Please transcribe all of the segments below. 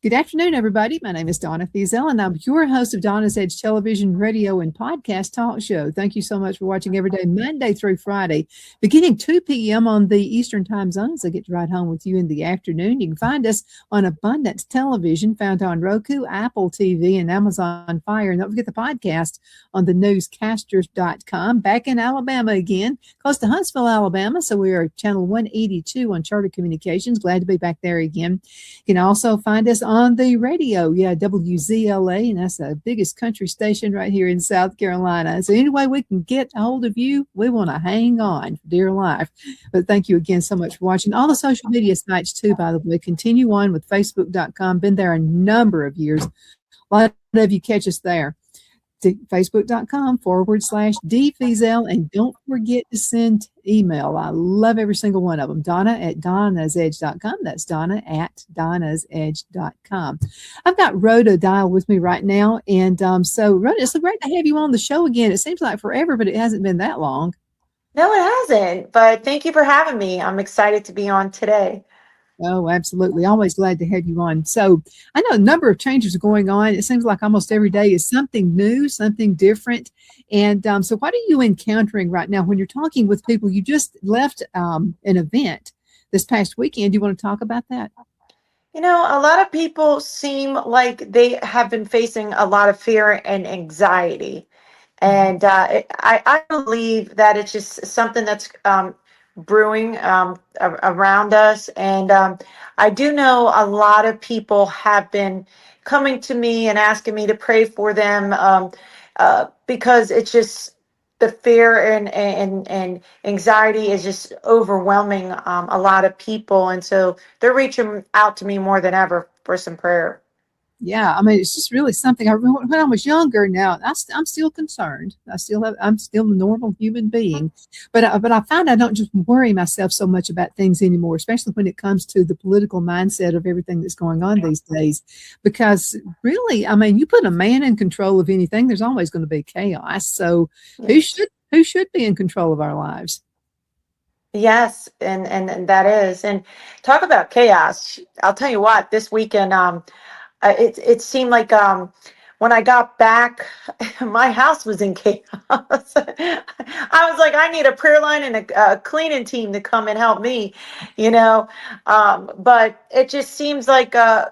Good afternoon, everybody. My name is Donna and I'm your host of Donna's Edge television, radio, and podcast talk show. Thank you so much for watching every day, Monday through Friday, beginning 2 p.m. on the Eastern time zone. So I get to ride home with you in the afternoon. You can find us on Abundance Television, found on Roku, Apple TV, and Amazon Fire. And don't forget the podcast on the newscasters.com. Back in Alabama again, close to Huntsville, Alabama. So we are channel 182 on Charter Communications. Glad to be back there again. You can also find us on the radio, WZLA, and that's the biggest country station right here in South Carolina. So anyway we can get a hold of you, we want to hang on for dear life. But thank you again so much for watching. All the social media sites too, by the way. Continue on with Facebook.com. Been there a number of years. A lot of you catch us there. Facebook.com/DFeasel, and don't forget to send email. I love every single one of them. Donna at donnasedge.com. That's Donna at donnasedge.com. I've got Rhoda Diehl with me right now. And so, Rhoda, it's so great to have you on the show again. It seems like forever, but it hasn't been that long. No, it hasn't. But thank you for having me. I'm excited to be on today. Oh, absolutely. Always glad to have you on. So I know a number of changes are going on. It seems like almost every day is something new, something different. And so what are you encountering right now when you're talking with people? You just left an event this past weekend. Do you want to talk about that? You know, a lot of people seem like they have been facing a lot of fear and anxiety. And I believe that it's just something that's brewing around us. And I do know a lot of people have been coming to me and asking me to pray for them because it's just the fear and anxiety is just overwhelming a lot of people. And so they're reaching out to me more than ever for some prayer. Yeah, I mean, it's just really something. I remember when I was younger. Now I'm still concerned. I'm still a normal human being, but I find I don't just worry myself so much about things anymore, especially when it comes to the political mindset of everything that's going on these days. Because really, I mean, you put a man in control of anything, there's always going to be chaos. So who should be in control of our lives? Yes, and that is. And talk about chaos. I'll tell you what, this weekend, it seemed like when I got back, my house was in chaos. I was like, I need a prayer line and a cleaning team to come and help me, but it just seems like a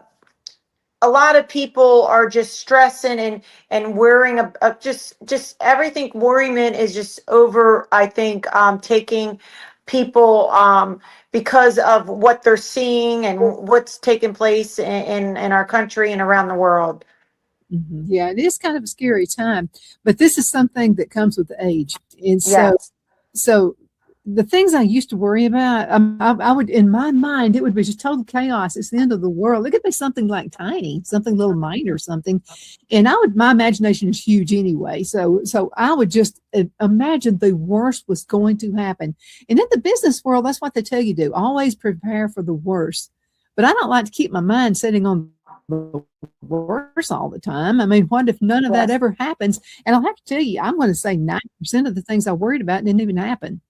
lot of people are just stressing and worrying about just everything. Worryment is just over, I think, taking people because of what they're seeing and what's taking place in our country and around the world. Mm-hmm. Yeah, it is kind of a scary time, but this is something that comes with age. And so the things I used to worry about, I would, in my mind, it would be just total chaos. It's the end of the world. It could be something like tiny, something little minor, something. And my imagination is huge anyway. So I would just imagine the worst was going to happen. And in the business world, that's what they tell you to do. Always prepare for the worst. But I don't like to keep my mind sitting on the worst all the time. I mean, what if none of that ever happens? And I'll have to tell you, I'm going to say 90% of the things I worried about didn't even happen.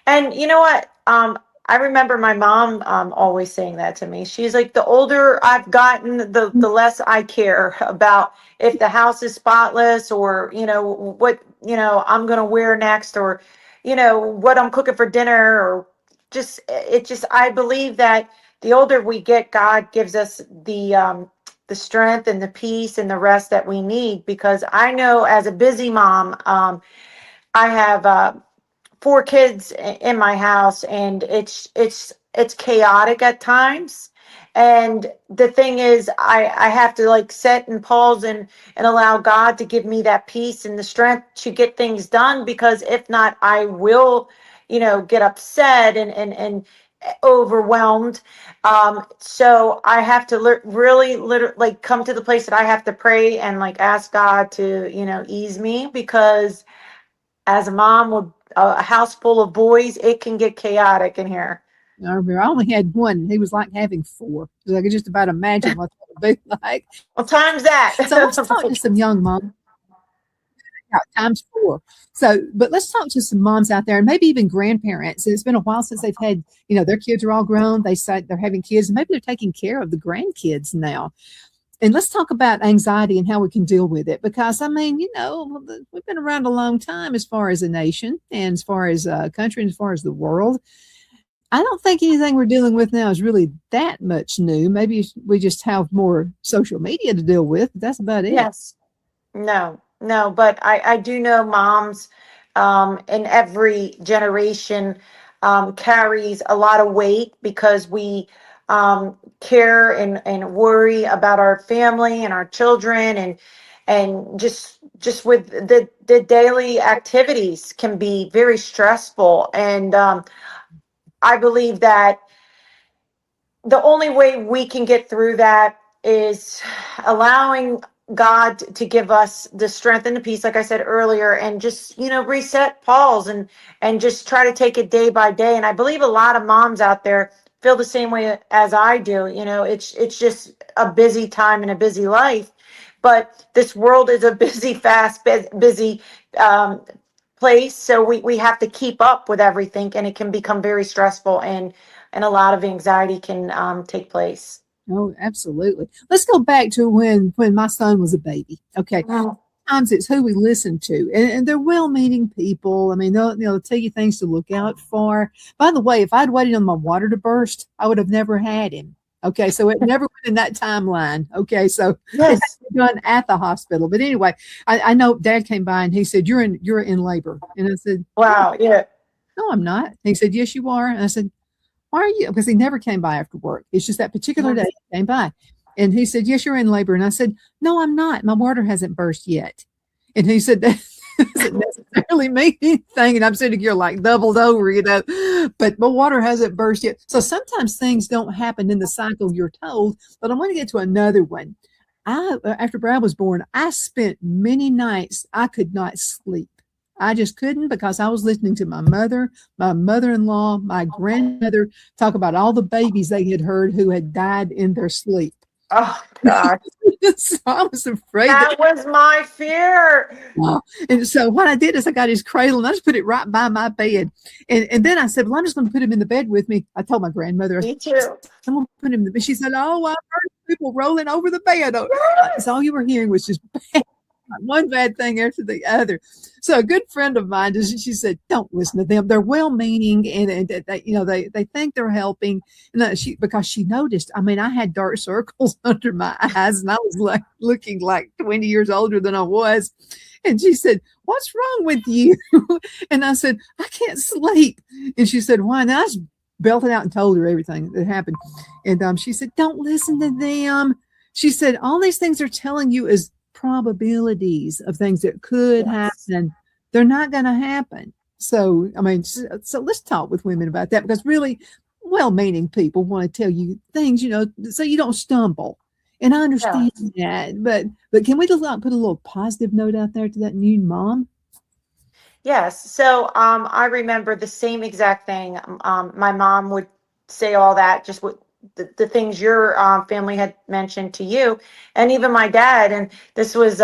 And you know what? I remember my mom always saying that to me. She's like, the older I've gotten, the less I care about if the house is spotless or, what, I'm going to wear next or, what I'm cooking for dinner or I believe that the older we get, God gives us the strength and the peace and the rest that we need, because I know as a busy mom, I have 4 kids in my house, and it's chaotic at times. And the thing is, I have to set and pause and allow God to give me that peace and the strength to get things done, because if not, I will, get upset and overwhelmed. So I have to really literally like come to the place that I have to pray and like ask God to, ease me, because as a mom with a house full of boys, it can get chaotic in here. I remember I only had one, and he was like having four. So I could just about imagine what that would be like. Well, times that. So let's talk to some young moms. Yeah, times four. So, but let's talk to some moms out there, and maybe even grandparents. It's been a while since they've had, their kids are all grown. They said they're having kids, and maybe they're taking care of the grandkids now. And let's talk about anxiety and how we can deal with it. Because, I mean, we've been around a long time as far as a nation and as far as a country and as far as the world. I don't think anything we're dealing with now is really that much new. Maybe we just have more social media to deal with. That's about it. Yes. No, but I do know moms in every generation carries a lot of weight, because we care and worry about our family and our children, and just with the daily activities can be very stressful. And I believe that the only way we can get through that is allowing God to give us the strength and the peace, like I said earlier, and just, reset, pause, and just try to take it day by day. And I believe a lot of moms out there feel the same way as I do. It's just a busy time and a busy life, but this world is a busy, fast, busy place. So we have to keep up with everything, and it can become very stressful, and a lot of anxiety can take place. Oh, absolutely. Let's go back to when my son was a baby. Okay. Sometimes it's who we listen to, and they're well-meaning people. I mean, they'll tell you things to look out for. By the way, if I'd waited on my water to burst, I would have never had him. Okay, so it never went in that timeline. Okay, so Yes. it's done at the hospital. But anyway, I know Dad came by and he said, "You're in labor," and I said, Wow. Yeah. "No, I'm not." He said, "Yes, you are." And I said, "Why are you?" Because he never came by after work. It's just that particular day he came by. And he said, "Yes, you're in labor." And I said, "No, I'm not. My water hasn't burst yet." And he said, "That doesn't necessarily mean anything." And I'm sitting here like doubled over, but my water hasn't burst yet. So sometimes things don't happen in the cycle you're told. But I want to get to another one. After Brad was born, I spent many nights I could not sleep. I just couldn't, because I was listening to my mother, my mother-in-law, my grandmother talk about all the babies they had heard who had died in their sleep. Oh God. So I was afraid That was my fear. And so what I did is I got his cradle and I just put it right by my bed. And then I said, "Well, I'm just going to put him in the bed with me." I told my grandmother, Me too. "I'm going to put him in the bed." She said, "Oh, I heard people rolling over the bed." So all you were hearing was just one bad thing after the other. So a good friend of mine, she said, "Don't listen to them. They're well-meaning, and they think they're helping." And because she noticed, I mean, I had dark circles under my eyes, and I was like looking like 20 years older than I was. And she said, "What's wrong with you?" And I said, "I can't sleep." And she said, "Why?" And I just belted out and told her everything that happened. And she said, "Don't listen to them." She said, "All these things are telling you is probabilities of things that could happen. They're not going to happen." So, I mean, so let's talk with women about that, because really well-meaning people want to tell you things, so you don't stumble. And I understand that, but can we just put a little positive note out there to that new mom? Yes. So I remember the same exact thing. My mom would say all that, just what the things your family had mentioned to you, and even my dad. And this was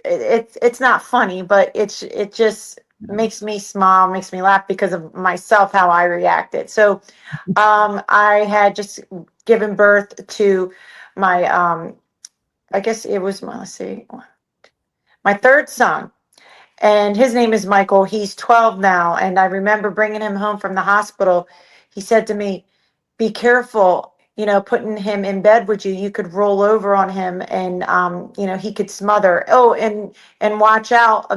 it's not funny, but it just makes me smile, makes me laugh because of myself, how I reacted. So I had just given birth to my I guess it was my, let's see, my third son, and his name is Michael. He's 12 now, and I remember bringing him home from the hospital. He said to me, "Be careful, putting him in bed with you. You could roll over on him, and he could smother. Oh, and watch out,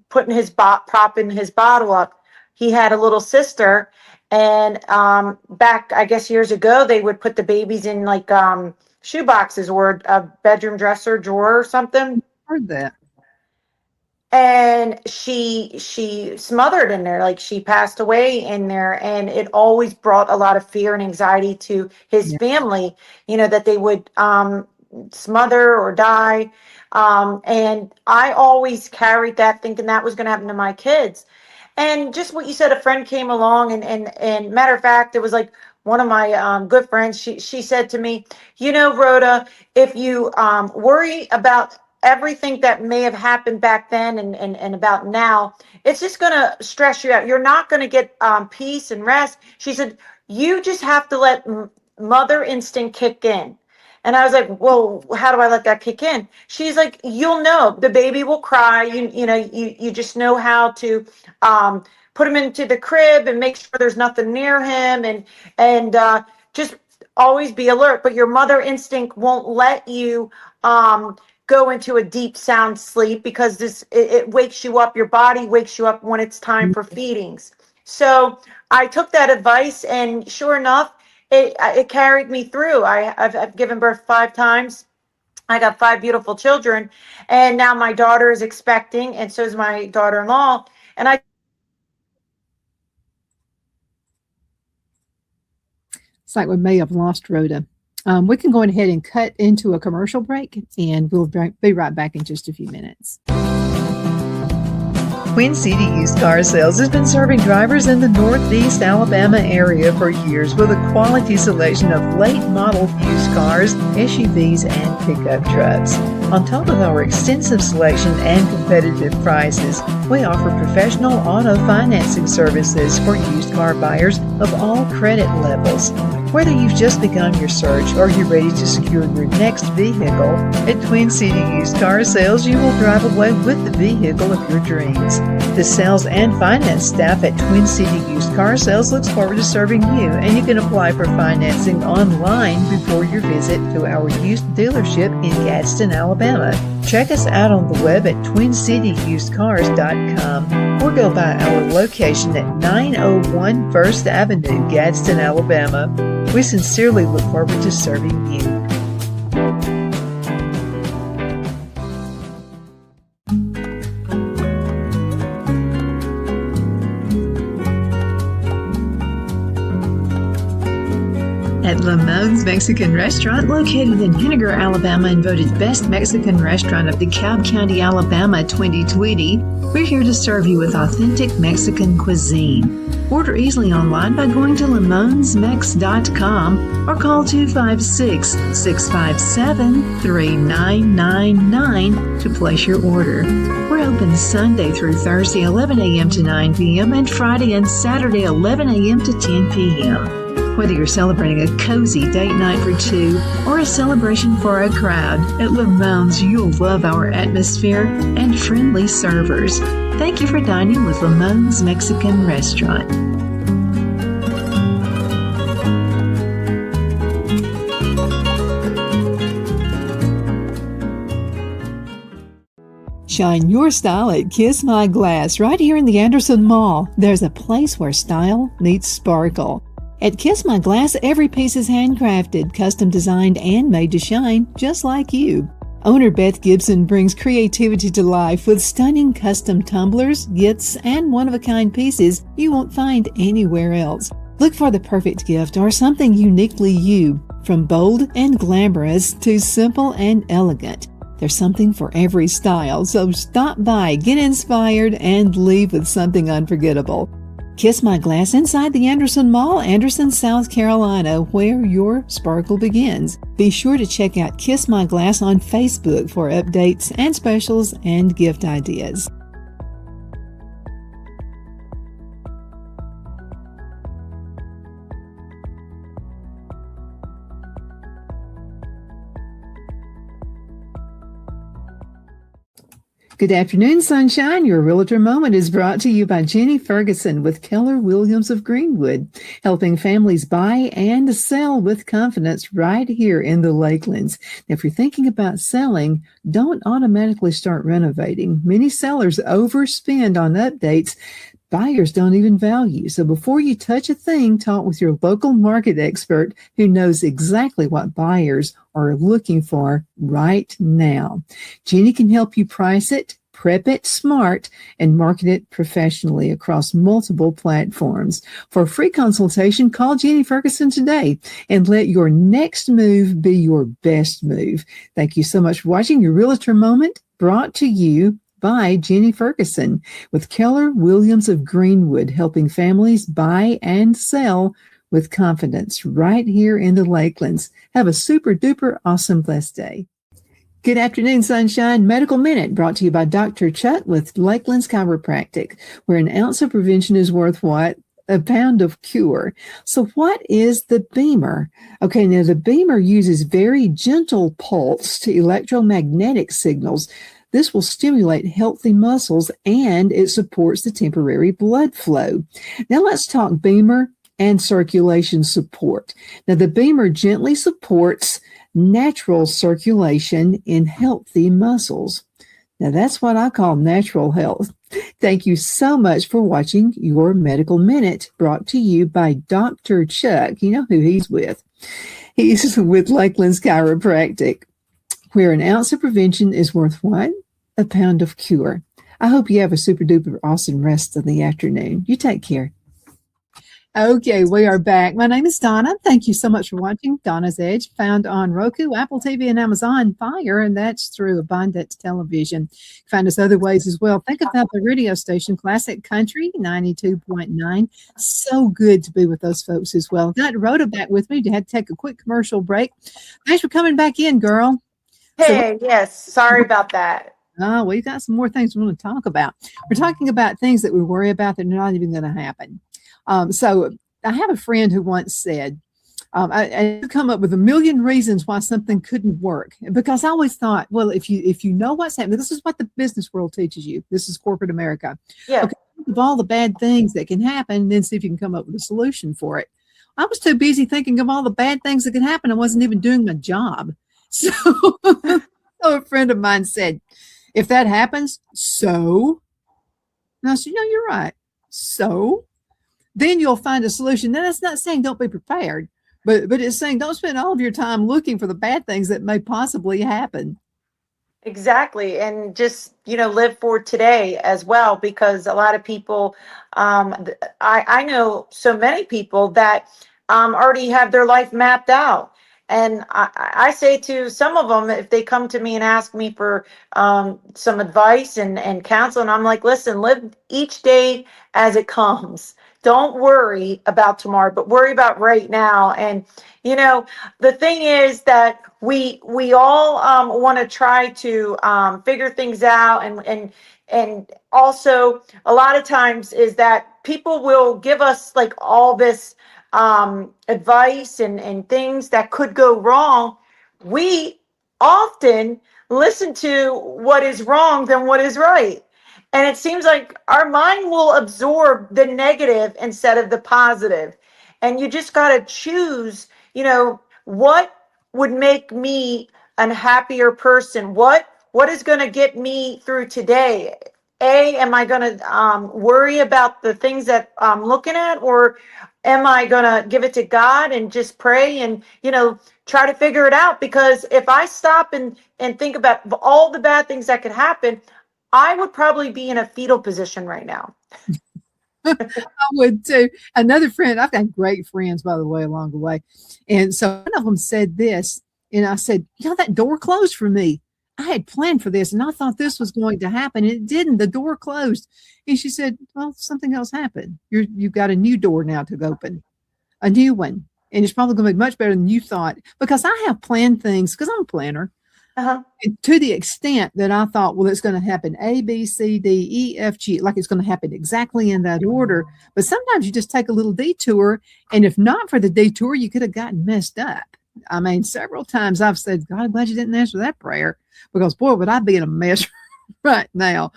putting propping his bottle up." He had a little sister, and back, I guess years ago, they would put the babies in like shoe boxes or a bedroom dresser drawer or something. Heard that. and she smothered in there, like she passed away in there, and it always brought a lot of fear and anxiety to his Yeah. family, that they would smother or die. And I always carried that, thinking that was going to happen to my kids. And just what you said, a friend came along, and matter of fact, it was like one of my good friends. She said to me, Rhoda, if you worry about everything that may have happened back then and about now, it's just going to stress you out. You're not going to get peace and rest. She said, you just have to let mother instinct kick in. And I was like, well, how do I let that kick in? She's like, you'll know. The baby will cry. You just know how to put him into the crib and make sure there's nothing near him, and just always be alert. But your mother instinct won't let you go into a deep sound sleep, because it wakes you up. Your body wakes you up when it's time for feedings. So I took that advice, and sure enough, it carried me through. I've given birth 5 times. I got 5 beautiful children, and now my daughter is expecting, and so is my daughter-in-law. And It's like we may have lost Rhoda. We can go ahead and cut into a commercial break, and we'll be right back in just a few minutes. Twin City Used Car Sales has been serving drivers in the Northeast Alabama area for years with a quality selection of late model used cars, SUVs, and pickup trucks. On top of our extensive selection and competitive prices, we offer professional auto financing services for used car buyers of all credit levels. Whether you've just begun your search or you're ready to secure your next vehicle, at Twin City Used Car Sales, you will drive away with the vehicle of your dreams. The sales and finance staff at Twin City Used Car Sales looks forward to serving you, and you can apply for financing online before your visit to our used dealership in Gadsden, Alabama. Check us out on the web at twincityusedcars.com or go by our location at 901 First Avenue, Gadsden, Alabama. We sincerely look forward to serving you. At Lamone's Mexican Restaurant, located in Henniger, Alabama, and voted Best Mexican Restaurant of DeKalb County, Alabama 2020, we're here to serve you with authentic Mexican cuisine. Order easily online by going to lamonsmex.com or call 256-657-3999 to place your order. We're open Sunday through Thursday, 11 a.m. to 9 p.m. and Friday and Saturday, 11 a.m. to 10 p.m. Whether you're celebrating a cozy date night for 2 or a celebration for a crowd, at Lamone's you'll love our atmosphere and friendly servers. Thank you for dining with Lamone's Mexican Restaurant. Shine your style at Kiss My Glass right here in the Anderson Mall. There's a place where style meets sparkle. At Kiss My Glass, every piece is handcrafted, custom designed, and made to shine just like you. Owner Beth Gibson brings creativity to life with stunning custom tumblers, gifts, and one-of-a-kind pieces you won't find anywhere else. Look for the perfect gift or something uniquely you, from bold and glamorous to simple and elegant. There's something for every style, so stop by, get inspired, and leave with something unforgettable. Kiss My Glass inside the Anderson Mall, Anderson, South Carolina, where your sparkle begins. Be sure to check out Kiss My Glass on Facebook for updates and specials and gift ideas. Good afternoon, sunshine. Your Realtor Moment is brought to you by Jenny Ferguson with Keller Williams of Greenwood, helping families buy and sell with confidence right here in the Lakelands. Now, if you're thinking about selling, don't automatically start renovating. Many sellers overspend on updates buyers don't even value. So before you touch a thing, talk with your local market expert who knows exactly what buyers are looking for right now. Jenny can help you price it, prep it smart and market it professionally across multiple platforms. For a free consultation, call Jenny Ferguson today and let your next move be your best move. Thank you so much for watching your Realtor Moment, brought to you by Jenny Ferguson with Keller Williams of Greenwood, helping families buy and sell with confidence right here in the Lakelands. Have a super duper awesome blessed day. Good afternoon, sunshine. Medical Minute brought to you by Dr. Chuck with Lakelands Chiropractic, where an ounce of prevention is worth what? A pound of cure. So what is the Beamer? Okay, now the Beamer uses very gentle pulse to electromagnetic signals. This will stimulate healthy muscles and it supports the temporary blood flow. Now let's talk Beamer and circulation support. Now the Beamer gently supports natural circulation in healthy muscles. Now that's what I call natural health. Thank you so much for watching your Medical Minute, brought to you by Dr. Chuck. You know who he's with. He's with Lakelands Chiropractic, where an ounce of prevention is worth what? A pound of cure. I hope you have a super duper awesome rest of the afternoon. You take care. Okay, we are back. My name is Donna. Thank you so much for watching Donna's Edge, found on Roku, Apple TV, and Amazon Fire, and that's through Abundance Television. Find us other ways as well. Think about the radio station, Classic Country 92.9. So good to be with those folks as well. Got Rhoda back with me. Had to take a quick commercial break. Thanks for coming back in, girl. Hey, yes, sorry about that. Oh, we got some more things we want to talk about. We're talking about things that we worry about that are not even going to happen. So I have a friend who once said, I come up with a million reasons why something couldn't work, because I always thought, well, if you know what's happening, this is what the business world teaches you. This is corporate America. Yeah. Okay, think of all the bad things that can happen, and then see if you can come up with a solution for it. I was too busy thinking of all the bad things that could happen. I wasn't even doing my job. So, so a friend of mine said, if that happens, so? And I said, no, you're right. So? Then you'll find a solution. Now, that's not saying don't be prepared, but it's saying don't spend all of your time looking for the bad things that may possibly happen. Exactly. And just, live for today as well, because a lot of people, I know so many people that already have their life mapped out. And I say to some of them, if they come to me and ask me for some advice and counsel, and I'm like, listen, live each day as it comes. Don't worry about tomorrow, but worry about right now. And, the thing is that we all want to try to figure things out. And also a lot of times is that people will give us like all this advice and things that could go wrong. We often listen to what is wrong than what is right. And it seems like our mind will absorb the negative instead of the positive. And you just got to choose, what would make me a happier person? What is going to get me through today? Am I going to worry about the things that I'm looking at, or am I going to give it to God and just pray and, try to figure it out? Because if I stop and think about all the bad things that could happen, I would probably be in a fetal position right now. I would too. Another friend, I've got great friends, by the way, along the way. And so one of them said this, and I said, that door closed for me. I had planned for this and I thought this was going to happen, and it didn't. The door closed. And she said, well, something else happened. You've got a new door now to open, a new one. And it's probably going to be much better than you thought, because I have planned things, because I'm a planner. To the extent that I thought, well, it's going to happen A, B, C, D, E, F, G, like it's going to happen exactly in that order. But sometimes you just take a little detour, and if not for the detour, you could have gotten messed up. I mean, several times I've said, God, I'm glad you didn't answer that prayer, because boy, would I be in a mess right now.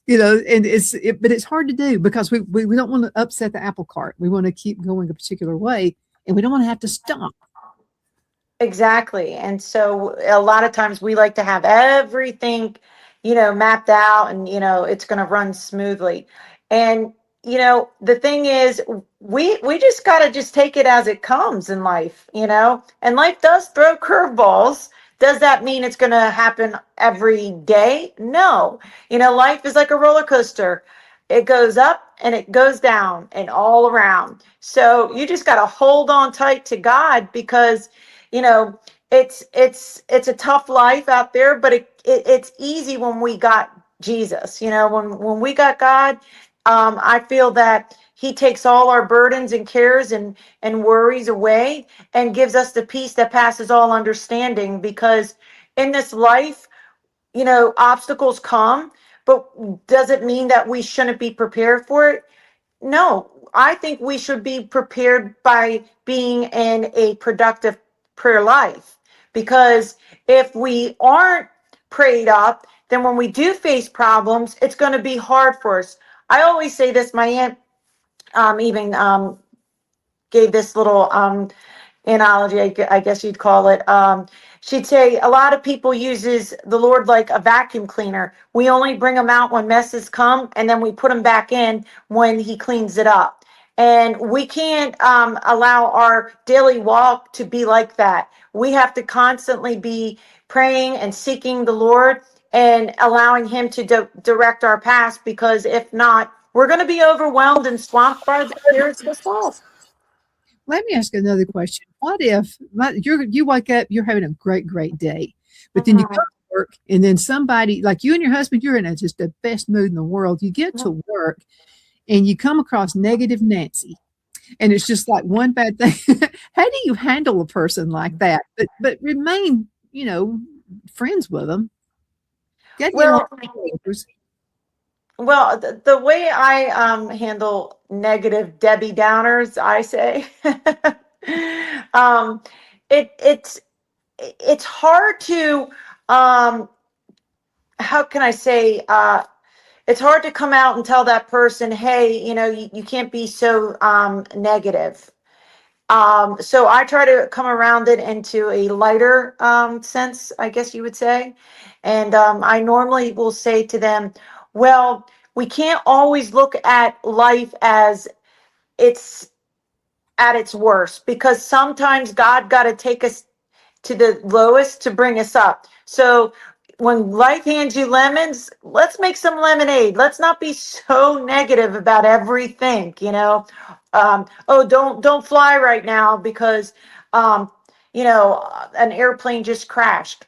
And but it's hard to do, because we don't want to upset the apple cart. We want to keep going a particular way, and we don't want to have to stop. Exactly. And so a lot of times we like to have everything, mapped out, and, it's going to run smoothly. And, the thing is, we just got to just take it as it comes in life, and life does throw curveballs Does that mean it's going to happen every day? No. Life is like a roller coaster. It goes up and it goes down and all around. So you just got to hold on tight to God, because, it's a tough life out there, but it's easy when we got Jesus. When we got God, I feel that he takes all our burdens and cares and worries away, and gives us the peace that passes all understanding. Because in this life, obstacles come, but does it mean that we shouldn't be prepared for it? No, I think we should be prepared by being in a productive prayer life. Because if we aren't prayed up, then when we do face problems, it's going to be hard for us. I always say this. My aunt even gave this little analogy, I guess you'd call it. She'd say a lot of people uses the Lord like a vacuum cleaner. We only bring them out when messes come, and then we put them back in when he cleans it up. And we can't allow our daily walk to be like that. We have to constantly be praying and seeking the Lord and allowing him to direct our paths, because if not, we're going to be overwhelmed and swamped by the cares of this world. Let me ask another question. What if you wake up, you're having a great day, but then you go to work, and then somebody like you and your husband, you're in just the best mood in the world. You get to work and you come across negative Nancy, and it's just like one bad thing. How do you handle a person like that, but remain, friends with them? Well, the way I handle negative Debbie Downers, I say, um, it's hard to how can I say, it's hard to come out and tell that person, hey, you can't be so negative. So I try to come around it into a lighter sense, I guess you would say. And I normally will say to them, well, we can't always look at life as it's at its worst, because sometimes God got to take us to the lowest to bring us up. So when life hands you lemons, let's make some lemonade. Let's not be so negative about everything, oh, don't fly right now because an airplane just crashed.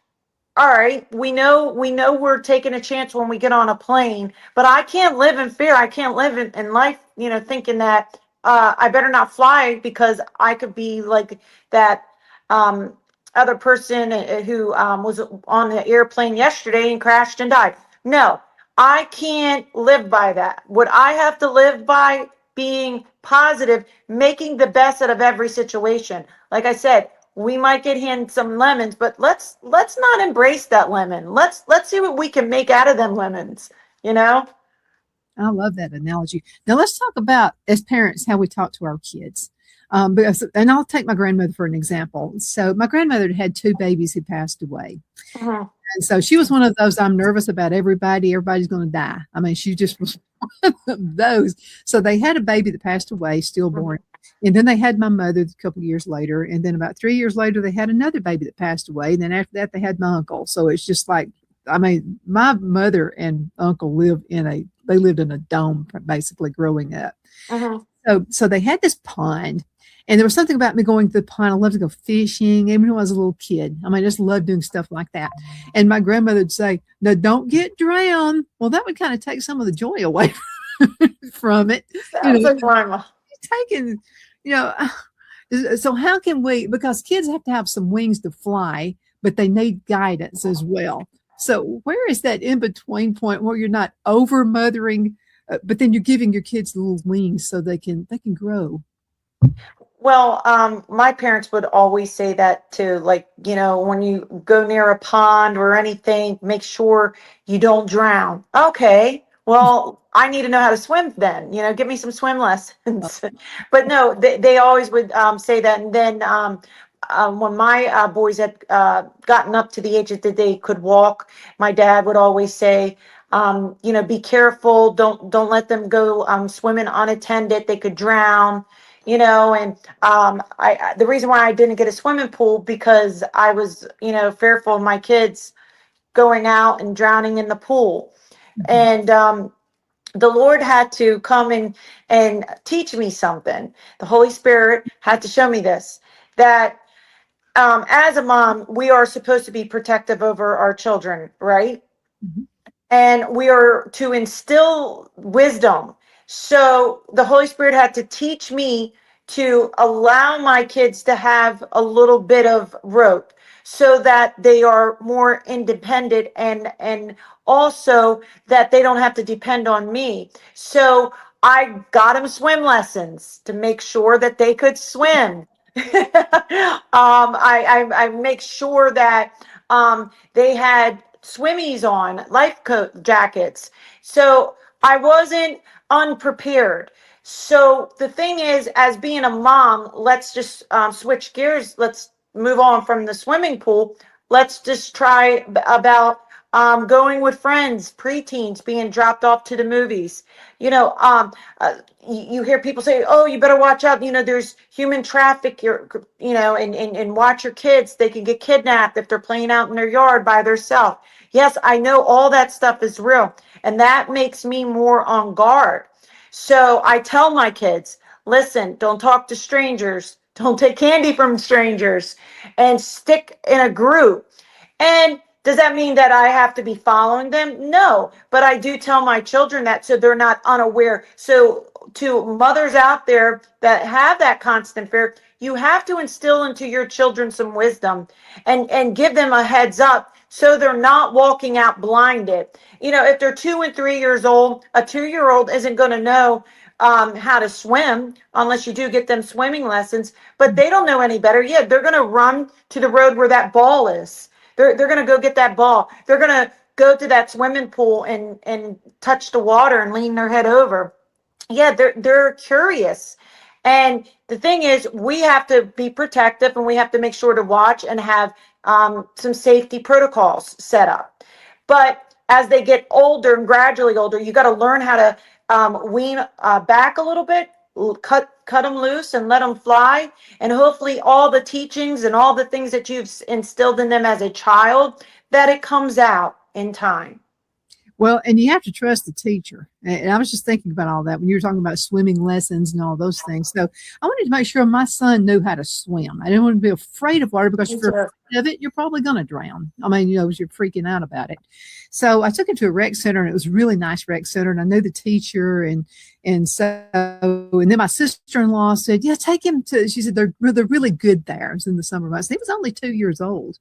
All right, we know we're taking a chance when we get on a plane, but I can't live in fear. I can't live in life, thinking that I better not fly because I could be like that other person who was on the airplane yesterday and crashed and died. No, I can't live by that. What I have to live by, being positive, making the best out of every situation. Like I said, we might get handed some lemons, but let's not embrace that lemon. Let's see what we can make out of them lemons, I love that analogy. Now let's talk about, as parents, how we talk to our kids. And I'll take my grandmother for an example. So my grandmother had two babies who passed away. Uh-huh. And so she was one of those, I'm nervous about everybody. Everybody's going to die. I mean, she just was one of those. So they had a baby that passed away, stillborn. And then they had my mother a couple of years later. And then about 3 years later, they had another baby that passed away. And then after that, they had my uncle. So it's just like, I mean, my mother and uncle lived in a dome basically growing up. Uh-huh. So they had this pond. And there was something about me going to the pond. I loved to go fishing, even when I was a little kid. I mean, I just loved doing stuff like that. And my grandmother would say, no, don't get drowned. Well, that would kind of take some of the joy away from it. Sounds like grandma. Taking, so how can we, because kids have to have some wings to fly, but they need guidance as well. So where is that in-between point where you're not over-mothering, but then you're giving your kids little wings so they can grow? Well, my parents would always say that too. Like, when you go near a pond or anything, make sure you don't drown. Okay, well, I need to know how to swim then. Give me some swim lessons. But no, they always would say that. And then when my boys had gotten up to the age that they could walk, my dad would always say, be careful. Don't let them go swimming unattended. They could drown. And the reason why I didn't get a swimming pool because I was, fearful of my kids going out and drowning in the pool. Mhm. And the Lord had to come and teach me something. The Holy Spirit had to show me this, that as a mom, we are supposed to be protective over our children, right? Mhm. And we are to instill wisdom. So the Holy Spirit had to teach me to allow my kids to have a little bit of rope so that they are more independent, and also that they don't have to depend on me. So I got them swim lessons to make sure that they could swim. I make sure that they had swimmies on, life coat jackets. So I wasn't unprepared. So the thing is, as being a mom, let's just switch gears. Let's move on from the swimming pool. Let's just try about going with friends, preteens being dropped off to the movies. You hear people say, "Oh, you better watch out. There's human traffic. And watch your kids. They can get kidnapped if they're playing out in their yard by themselves." Yes, I know all that stuff is real, and that makes me more on guard. So I tell my kids, listen, don't talk to strangers, don't take candy from strangers, and stick in a group. And does that mean that I have to be following them? No, but I do tell my children that so they're not unaware. So to mothers out there that have that constant fear, you have to instill into your children some wisdom and give them a heads up so they're not walking out blinded. If they're 2 and 3 years old, a 2-year-old isn't going to know how to swim unless you do get them swimming lessons, but they don't know any better. Yeah, they're going to run to the road where that ball is. They're going to go get that ball. They're going to go to that swimming pool and touch the water and lean their head over. Yeah, they're curious. And the thing is, we have to be protective and we have to make sure to watch and have some safety protocols set up. But as they get older and gradually older, you got to learn how to wean back a little bit, cut them loose and let them fly. And hopefully all the teachings and all the things that you've instilled in them as a child, that it comes out in time. Well, and you have to trust the teacher. And I was just thinking about all that when you were talking about swimming lessons and all those things. So I wanted to make sure my son knew how to swim. I didn't want to be afraid of water because if you're afraid of it, you're probably going to drown. I mean, you're freaking out about it. So I took him to a rec center, and it was a really nice rec center. And I knew the teacher, and then my sister-in-law said, "Yeah, take him to." She said they're really good there. It was in the summer months. He was only 2 years old,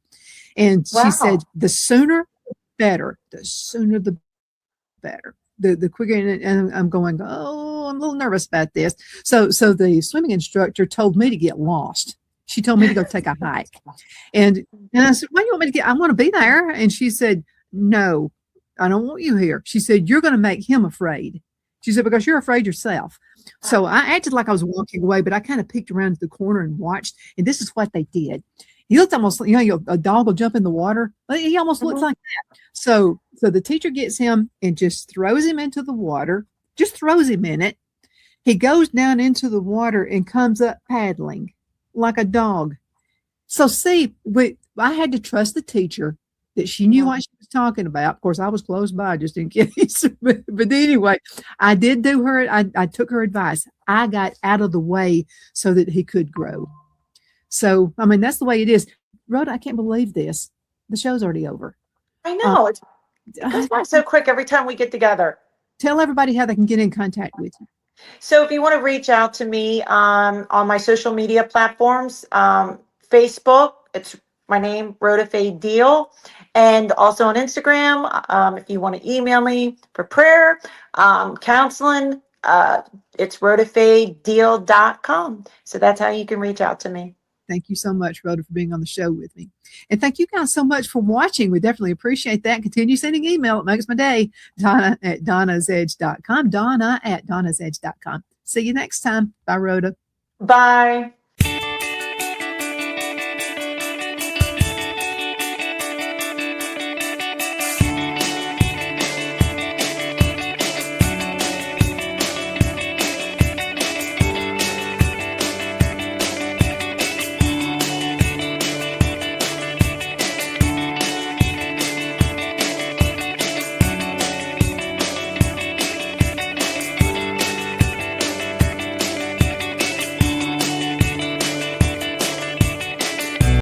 and she said the sooner better. The sooner the better. The quicker, and I'm going, oh, I'm a little nervous about this. So the swimming instructor told me to get lost. She told me to go take a hike. And I said, why do you want me to get? I want to be there. And she said, no, I don't want you here. She said, you're going to make him afraid. She said, because you're afraid yourself. So I acted like I was walking away, but I kind of peeked around to the corner and watched. And this is what they did. He looked almost, a dog will jump in the water. He almost looks like that. So the teacher gets him and just throws him into the water, just throws him in it. He goes down into the water and comes up paddling like a dog. So I had to trust the teacher that she knew what she was talking about. Of course, I was close by just in case. But anyway, I did do her. I took her advice. I got out of the way so that he could grow. So, I mean, that's the way it is. Rhoda, I can't believe this. The show's already over. I know. It goes by so quick every time we get together. Tell everybody how they can get in contact with you. So if you want to reach out to me on my social media platforms, Facebook, it's my name, Rhoda Diehl, and also on Instagram. If you want to email me for prayer, counseling, it's rhodafadiehl.com. So that's how you can reach out to me. Thank you so much, Rhoda, for being on the show with me. And thank you guys so much for watching. We definitely appreciate that. Continue sending email. It makes my day. Donna at donnasedge.com. Donna at donnasedge.com. See you next time. Bye, Rhoda. Bye.